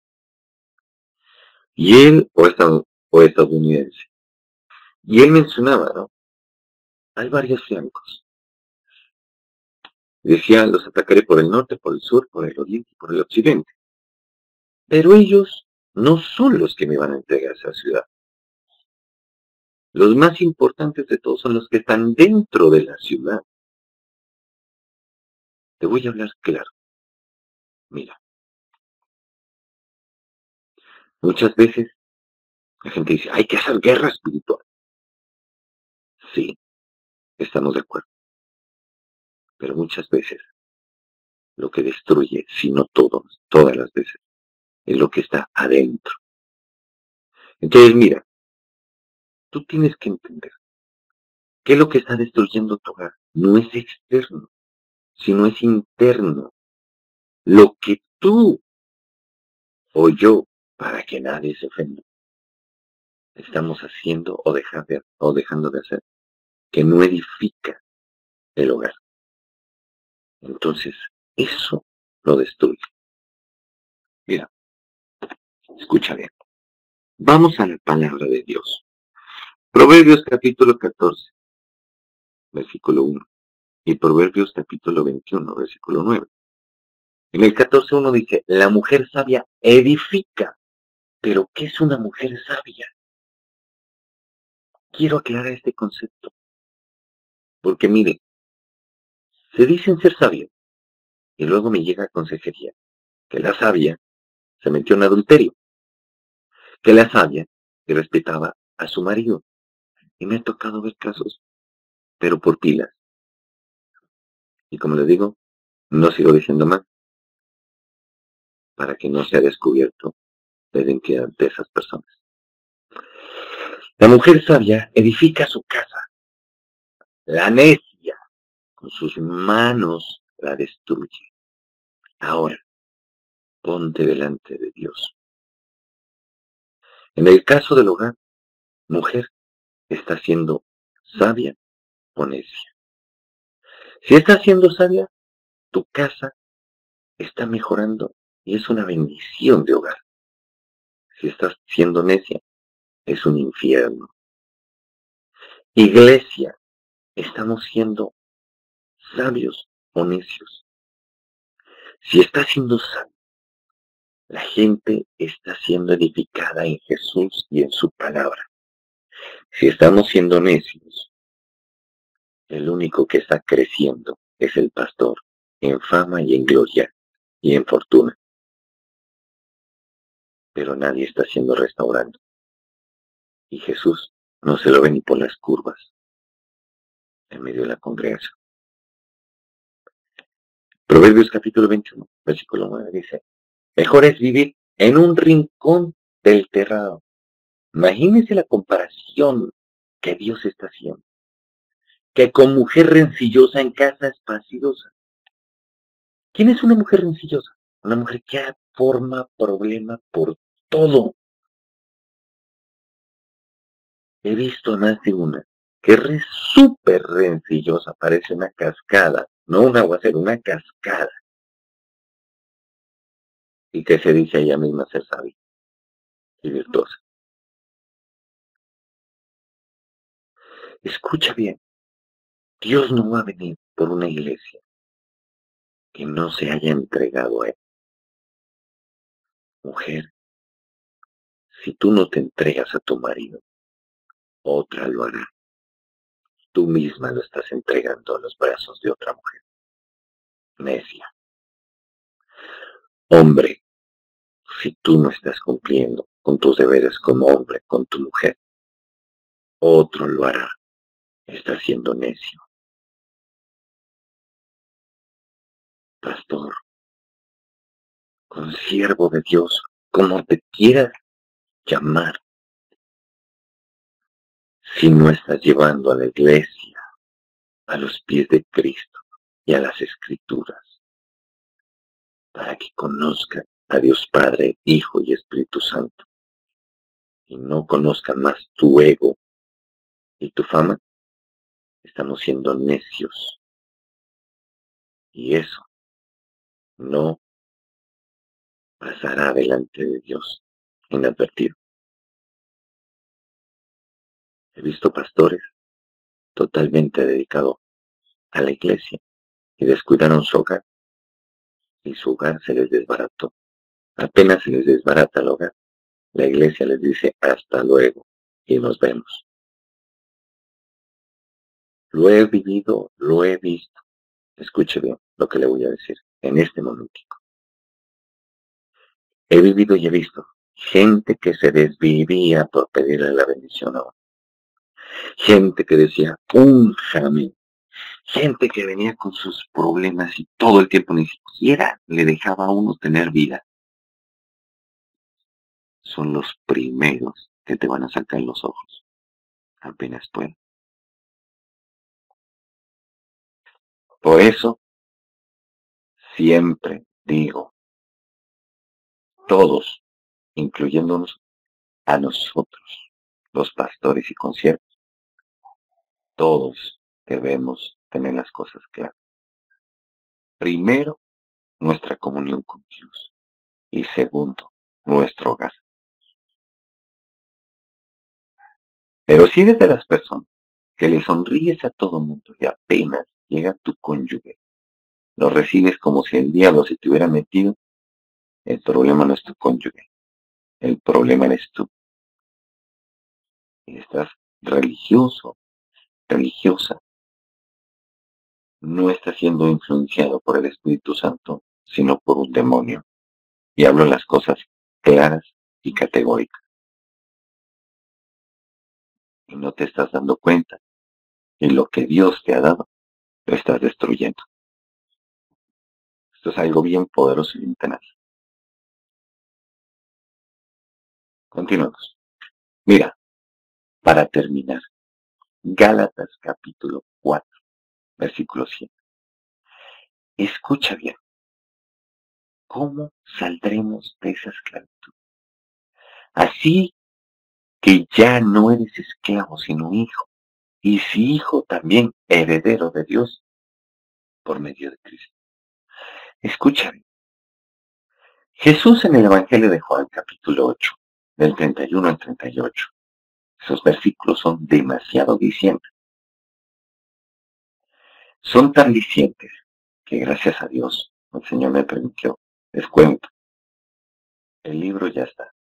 Speaker 3: Y él, o estadounidense, y él mencionaba, ¿no? Hay varios flancos. Decía, los atacaré por el norte, por el sur, por el oriente y por el occidente. Pero ellos no son los que me van a entregar esa ciudad. Los más importantes de todos son los que están dentro de la ciudad. Te voy a hablar claro. Mira, muchas veces la gente dice, hay que hacer guerra espiritual. Sí, estamos de acuerdo. Pero muchas veces lo que destruye, si no todas las veces, es lo que está adentro. Entonces, mira, tú tienes que entender que lo que está destruyendo tu hogar no es externo, sino es interno. Lo que tú o yo, para que nadie se ofenda, estamos haciendo o dejando de hacer, que no edifica el hogar. Entonces, eso lo destruye. Mira, escucha bien. Vamos a la palabra de Dios. Proverbios capítulo 14, versículo 1. Y Proverbios capítulo 21, versículo 9. En el 14:1 dice, la mujer sabia edifica. ¿Pero qué es una mujer sabia? Quiero aclarar este concepto. Porque mire, se dicen ser sabios. Y luego me llega consejería. Que la sabia se metió en adulterio. Que la sabia respetaba a su marido. Y me ha tocado ver casos, pero por pilas. Y como les digo, no sigo diciendo más, para que no sea descubierto la identidad de esas personas. La mujer sabia edifica su casa. La necia, con sus manos, la destruye. Ahora, ponte delante de Dios. En el caso del hogar, mujer está siendo sabia o necia. Si está siendo sabia, tu casa está mejorando y es una bendición de hogar. Si estás siendo necia, es un infierno. Iglesia, estamos siendo sabios o necios. Si estás siendo sabio, la gente está siendo edificada en Jesús y en su palabra. Si estamos siendo necios, el único que está creciendo es el pastor, en fama y en gloria y en fortuna. Pero nadie está siendo restaurando. Y Jesús no se lo ve ni por las curvas en medio de la congregación. Proverbios capítulo 21, versículo 9 dice, mejor es vivir en un rincón del terrado. Imagínense la comparación que Dios está haciendo. Que con mujer rencillosa en casa espaciosa. ¿Quién es una mujer rencillosa? Una mujer que forma problema por todo. He visto más de una que es súper rencillosa, parece una cascada, no un aguacero, una cascada. Y que se dice a ella misma ser sabia y virtuosa. Escucha bien, Dios no va a venir por una iglesia que no se haya entregado a Él. Mujer, si tú no te entregas a tu marido, otra lo hará. Tú misma lo estás entregando a los brazos de otra mujer. Necia. Hombre, si tú no estás cumpliendo con tus deberes como hombre con tu mujer, otro lo hará. Estás siendo necio. Pastor, consiervo de Dios, como te quieras llamar, si no estás llevando a la iglesia a los pies de Cristo, y a las Escrituras, para que conozcan a Dios Padre, Hijo y Espíritu Santo, y no conozcan más tu ego y tu fama, estamos siendo necios. Y eso no pasará delante de Dios inadvertido. He visto pastores totalmente dedicados a la iglesia y descuidaron su hogar, y su hogar se les desbarató. Apenas se les desbarata el hogar, la iglesia les dice hasta luego y nos vemos. Lo he vivido, lo he visto. Escuche bien lo que le voy a decir en este momentico. He vivido y he visto gente que se desvivía por pedirle la bendición a uno. Gente que decía, únjame. Gente que venía con sus problemas y todo el tiempo ni siquiera le dejaba a uno tener vida. Son los primeros que te van a sacar los ojos, apenas pueden. Por eso, siempre digo, todos, incluyéndonos a nosotros, los pastores y conciertos, todos debemos tener las cosas claras. Primero, nuestra comunión con Dios. Y segundo, nuestro hogar. Pero si eres de las personas que le sonríes a todo mundo y apenas llega tu cónyuge, lo recibes como si el diablo se te hubiera metido, el problema no es tu cónyuge, el problema eres tú. Y estás religioso, religiosa, no estás siendo influenciado por el Espíritu Santo, sino por un demonio. Y hablo las cosas claras y categóricas. Y no te estás dando cuenta. Y lo que Dios te ha dado, lo estás destruyendo. Esto es algo bien poderoso y bien tenaz. Continuamos. Mira, para terminar, Gálatas capítulo 4, versículo 7. Escucha bien. ¿Cómo saldremos de esa esclavitud? Así que ya no eres esclavo, sino hijo. Y si hijo, también heredero de Dios por medio de Cristo. Escucha bien. Jesús en el Evangelio de Juan capítulo 8, del 31 al 38. Esos versículos son demasiado dicientes. Son tan dicientes que gracias a Dios el Señor me permitió. Les cuento. El libro ya está.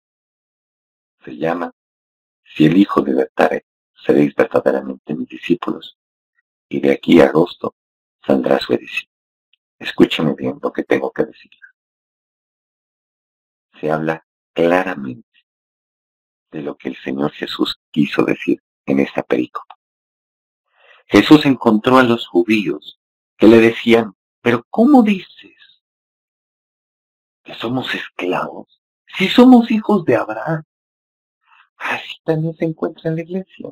Speaker 3: Se llama Si el Hijo libertare, seréis verdaderamente mis discípulos. Y de aquí a agosto saldrá su edición. Escúchame bien lo que tengo que decirles. Se habla claramente de lo que el Señor Jesús quiso decir en esta perícopa. Jesús encontró a los judíos que le decían, pero ¿cómo dices que somos esclavos si somos hijos de Abraham? Así también se encuentra en la iglesia.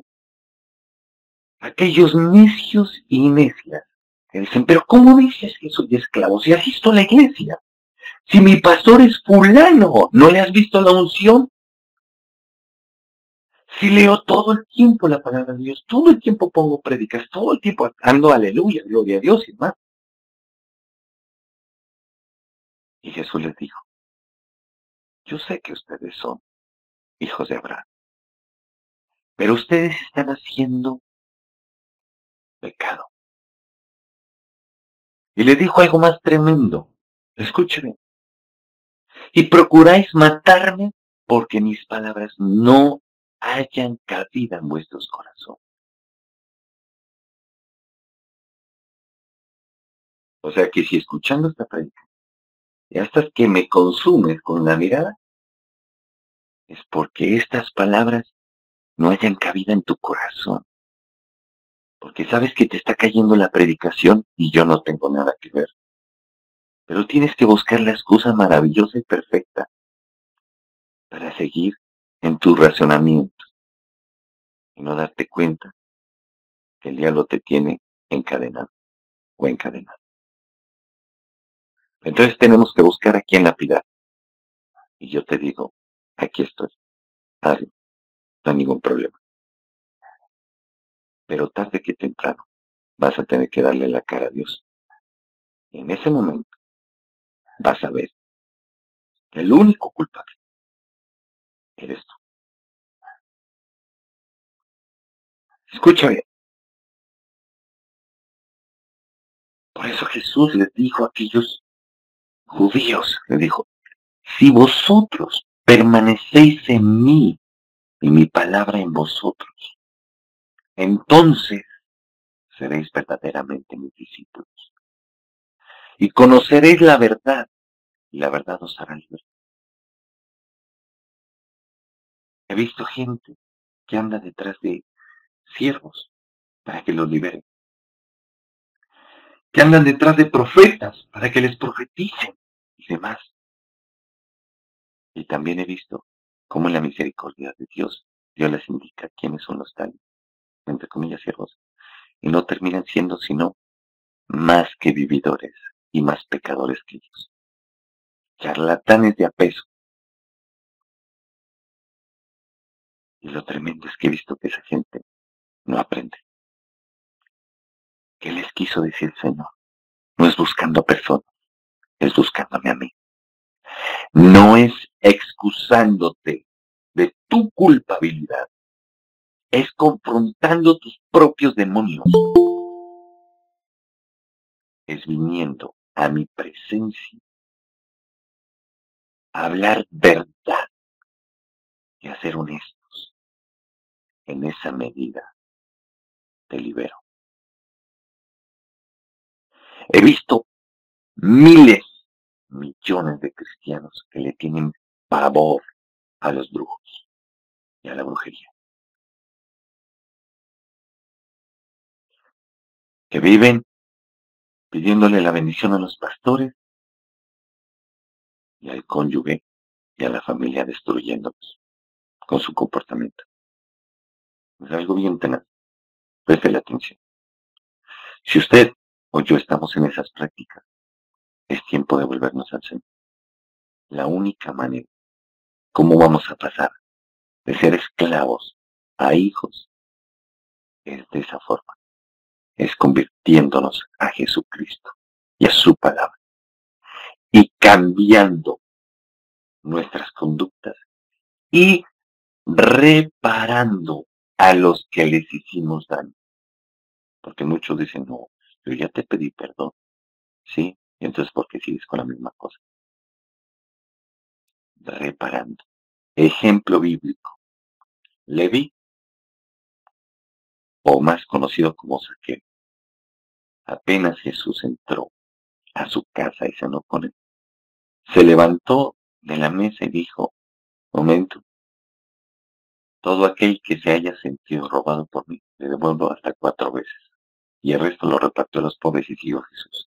Speaker 3: Aquellos necios y necias que dicen, pero ¿cómo dices que soy esclavo si asisto a la iglesia? Si mi pastor es fulano, ¿no le has visto la unción? Si leo todo el tiempo la palabra de Dios, todo el tiempo pongo prédicas, todo el tiempo ando aleluya, gloria a Dios y más. Y Jesús les dijo, yo sé que ustedes son hijos de Abraham, pero ustedes están haciendo pecado. Y le dijo algo más tremendo, escúcheme, y procuráis matarme porque mis palabras no hayan cabida en vuestros corazones. O sea que si escuchando esta prédica, y hasta que me consumes con la mirada, es porque estas palabras no hayan cabida en tu corazón. Porque sabes que te está cayendo la predicación y yo no tengo nada que ver. Pero tienes que buscar la excusa maravillosa y perfecta para seguir en tu razonamiento y no darte cuenta que el diablo te tiene encadenado o encadenado. Entonces tenemos que buscar a quién lapidar. Y yo te digo, aquí estoy, hazlo, no hay ningún problema. Pero tarde que temprano vas a tener que darle la cara a Dios. Y en ese momento vas a ver que el único culpable eres tú. Escucha bien. Por eso Jesús les dijo a aquellos judíos, les dijo, si vosotros permanecéis en mí y mi palabra en vosotros, entonces seréis verdaderamente mis discípulos. Y conoceréis la verdad, y la verdad os hará libre. He visto gente que anda detrás de siervos para que los liberen, que andan detrás de profetas para que les profeticen y demás. Y también he visto cómo en la misericordia de Dios les indica quiénes son los tales, entre comillas, siervos, y no terminan siendo sino más que vividores y más pecadores que ellos. Charlatanes de a peso. Y lo tremendo es que he visto que esa gente no aprende. ¿Qué les quiso decir el Señor? No es buscando personas, es buscándome a mí. No es excusándote de tu culpabilidad, es confrontando tus propios demonios. Es viniendo a mi presencia a hablar verdad y a ser honestos. En esa medida te libero. He visto miles, millones de cristianos que le tienen pavor a los brujos y a la brujería. Que viven pidiéndole la bendición a los pastores y al cónyuge y a la familia destruyéndolos con su comportamiento. Es algo bien tenaz. Preste la atención. Si usted o yo estamos en esas prácticas, es tiempo de volvernos al Señor. La única manera, cómo vamos a pasar de ser esclavos a hijos, es de esa forma. Es convirtiéndonos a Jesucristo y a su palabra. Y cambiando nuestras conductas y reparando a los que les hicimos daño. Porque muchos dicen, no, yo ya te pedí perdón. ¿Sí? Y entonces, ¿por qué sigues con la misma cosa? Reparando. Ejemplo bíblico. Leví, o más conocido como Zaqueo. Apenas Jesús entró a su casa y cenó con él, se levantó de la mesa y dijo, momento, todo aquel que se haya sentido robado por mí, le devuelvo hasta 4 veces. Y el resto lo repartió a los pobres y siguió a Jesús.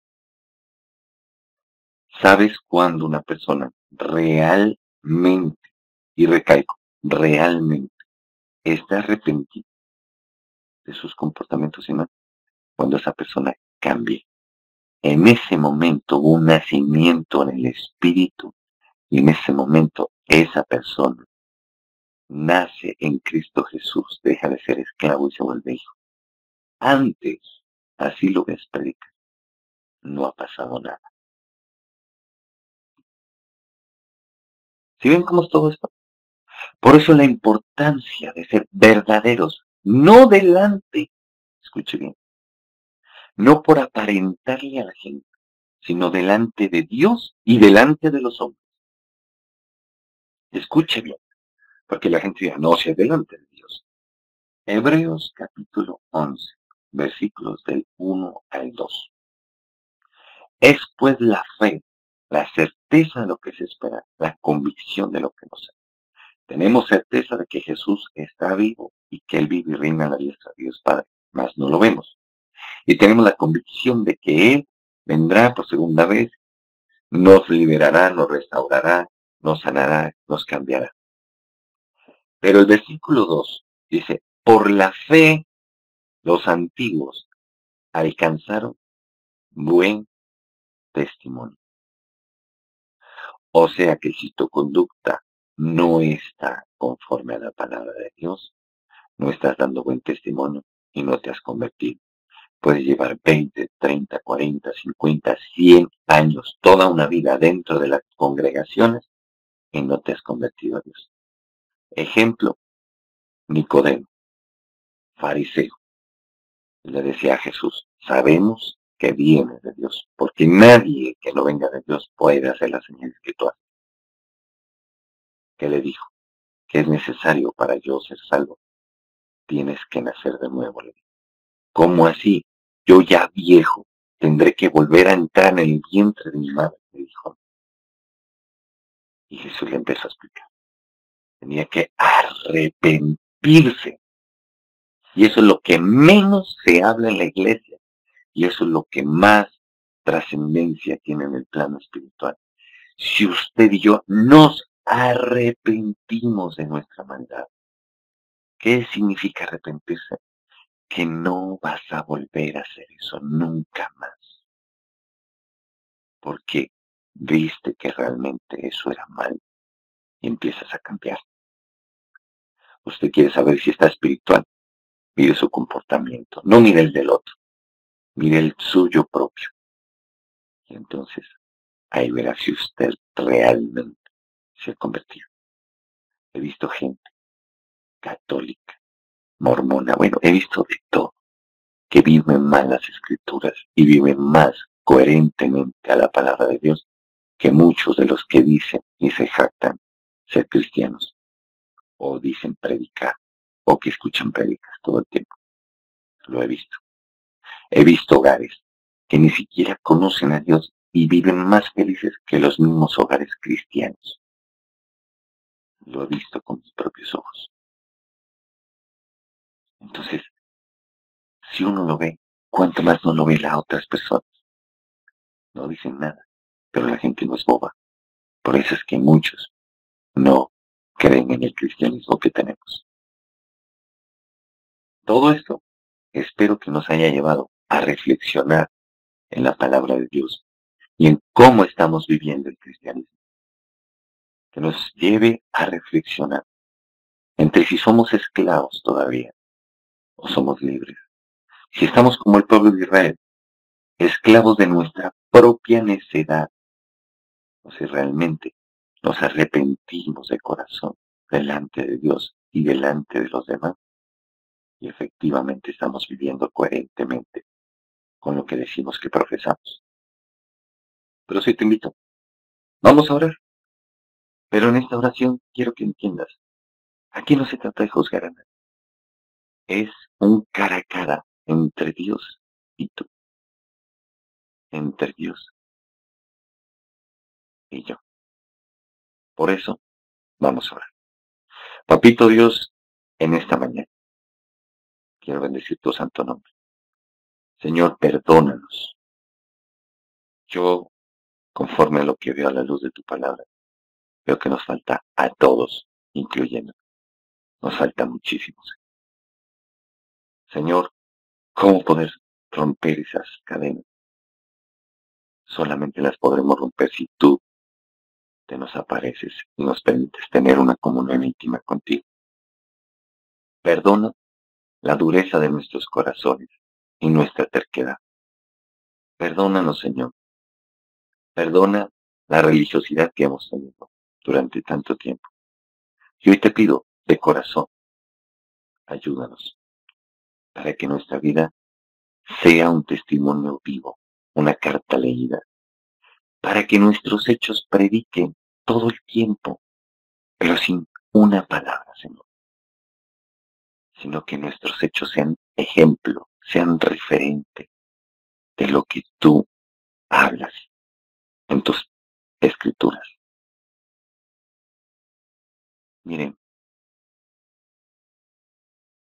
Speaker 3: ¿Sabes cuándo una persona realmente, y recalco, realmente está arrepentida de sus comportamientos humanos? Cuando esa persona cambie. En ese momento hubo un nacimiento en el espíritu y en ese momento esa persona nace en Cristo Jesús, deja de ser esclavo y se vuelve hijo. Antes, así lo ves predicar, no ha pasado nada. ¿Sí ven cómo es todo esto? Por eso la importancia de ser verdaderos, no delante, escuche bien, no por aparentarle a la gente, sino delante de Dios y delante de los hombres. Escuche bien, porque la gente dirá, no, si es delante de Dios. Hebreos capítulo 11, versículos del 1 al 2. Es pues la fe, la certeza de lo que se espera, la convicción de lo que no se ve. Tenemos certeza de que Jesús está vivo y que Él vive y reina a la diestra de Dios Padre, mas no lo vemos. Y tenemos la convicción de que Él vendrá por segunda vez, nos liberará, nos restaurará, nos sanará, nos cambiará. Pero el versículo 2 dice, por la fe los antiguos alcanzaron buen testimonio. O sea que si tu conducta no está conforme a la palabra de Dios, no estás dando buen testimonio y no te has convertido. Puedes llevar 20, 30, 40, 50, 100 años, toda una vida dentro de las congregaciones y no te has convertido a Dios. Ejemplo, Nicodemo, fariseo. Le decía a Jesús, sabemos que viene de Dios, porque nadie que no venga de Dios puede hacer las señales que tú haces. ¿Qué le dijo? Que es necesario para yo ser salvo. Tienes que nacer de nuevo, le dijo. ¿Cómo así? Yo ya viejo, tendré que volver a entrar en el vientre de mi madre, le dijo. Y Jesús le empezó a explicar. Tenía que arrepentirse. Y eso es lo que menos se habla en la iglesia. Y eso es lo que más trascendencia tiene en el plano espiritual. Si usted y yo nos arrepentimos de nuestra maldad, ¿qué significa arrepentirse? Que no vas a volver a hacer eso nunca más. Porque viste que realmente eso era mal y empiezas a cambiar. Usted quiere saber si está espiritual, mire su comportamiento, no mire el del otro, mire el suyo propio. Y entonces ahí verá si usted realmente se ha convertido. He visto gente católica, mormona, bueno, he visto de todo, que viven más las escrituras y viven más coherentemente a la palabra de Dios que muchos de los que dicen y se jactan ser cristianos, o dicen predicar, o que escuchan prédicas todo el tiempo. Lo he visto. He visto hogares que ni siquiera conocen a Dios y viven más felices que los mismos hogares cristianos. Lo he visto con mis propios ojos. Entonces, si uno lo ve, ¿cuánto más no lo ve las otras personas? No dicen nada, pero la gente no es boba. Por eso es que muchos no creen en el cristianismo que tenemos. Todo esto espero que nos haya llevado a reflexionar en la palabra de Dios y en cómo estamos viviendo el cristianismo. Que nos lleve a reflexionar entre si somos esclavos todavía o somos libres. Si estamos como el pueblo de Israel, esclavos de nuestra propia necedad, o si realmente nos arrepentimos de corazón delante de Dios y delante de los demás, y efectivamente estamos viviendo coherentemente con lo que decimos que profesamos. Pero sí te invito, vamos a orar. Pero en esta oración quiero que entiendas, aquí no se trata de juzgar a nadie. Es un cara a cara entre Dios y tú, entre Dios y yo. Por eso, vamos a orar. Papito Dios, en esta mañana, quiero bendecir tu santo nombre. Señor, perdónanos. Yo, conforme a lo que veo a la luz de tu palabra, veo que nos falta a todos, incluyendo. Nos falta muchísimo. Señor, ¿cómo poder romper esas cadenas? Solamente las podremos romper si tú te nos apareces y nos permites tener una comunión íntima contigo. Perdona la dureza de nuestros corazones y nuestra terquedad. Perdónanos, Señor. Perdona la religiosidad que hemos tenido durante tanto tiempo. Y hoy te pido, de corazón, ayúdanos para que nuestra vida sea un testimonio vivo, una carta leída, para que nuestros hechos prediquen todo el tiempo, pero sin una palabra, Señor, sino que nuestros hechos sean ejemplo, sean referente de lo que tú hablas en tus escrituras. Miren,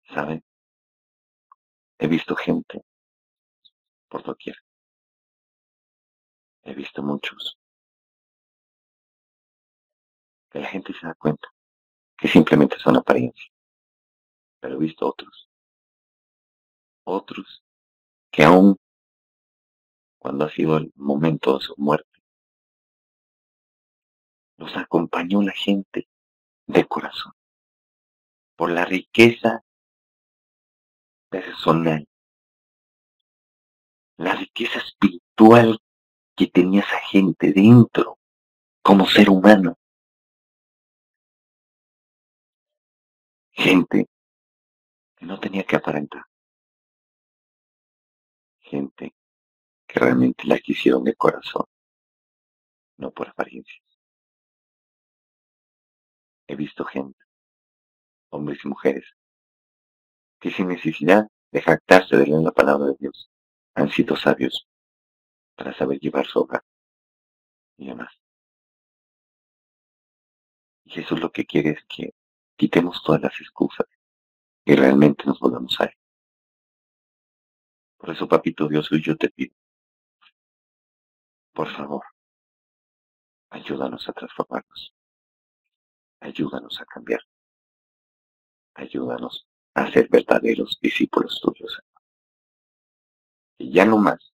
Speaker 3: ¿saben? He visto gente por doquier. He visto muchos que la gente se da cuenta que simplemente son apariencias. Pero he visto otros que aún cuando ha sido el momento de su muerte, los acompañó la gente de corazón, por la riqueza personal, la riqueza espiritual que tenía esa gente dentro, como ser humano. Gente que no tenía que aparentar, gente que realmente la quisieron de corazón, no por apariencias. He visto gente, hombres y mujeres, que sin necesidad de jactarse de leer la palabra de Dios, han sido sabios para saber llevar su hogar y demás. Y Jesús lo que quiere es que quitemos todas las excusas y realmente nos volvamos a Él. Por eso, Papito Dios, hoy yo te pido, por favor, ayúdanos a transformarnos, ayúdanos a cambiar, ayúdanos a ser verdaderos discípulos tuyos. Y ya no más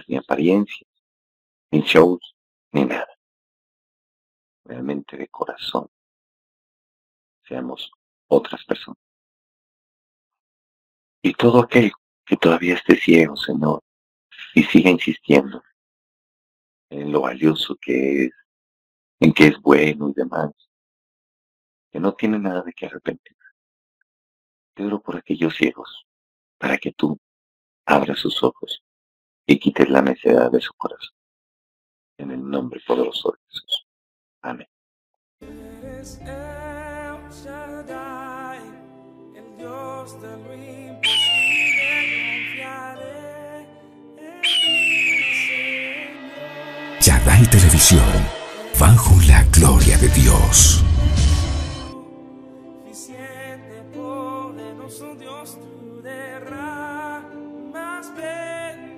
Speaker 3: ni apariencias, ni shows, ni nada. Realmente de corazón seamos otras personas. Y todo aquel que todavía esté ciego, Señor, y siga insistiendo en lo valioso que es, en que es bueno y demás, que no tiene nada de qué arrepentir. Te oro por aquellos ciegos, para que tú abras sus ojos y quites la necedad de su corazón. En el nombre poderoso de Jesús. Amén.
Speaker 1: Eres El Shaddai, el Dios de lo imposible, confiaré en ti, Señor.
Speaker 2: Shaddai Televisión, bajo la gloria de Dios.
Speaker 1: Suficiente, poderoso Dios, tú derramas bendición.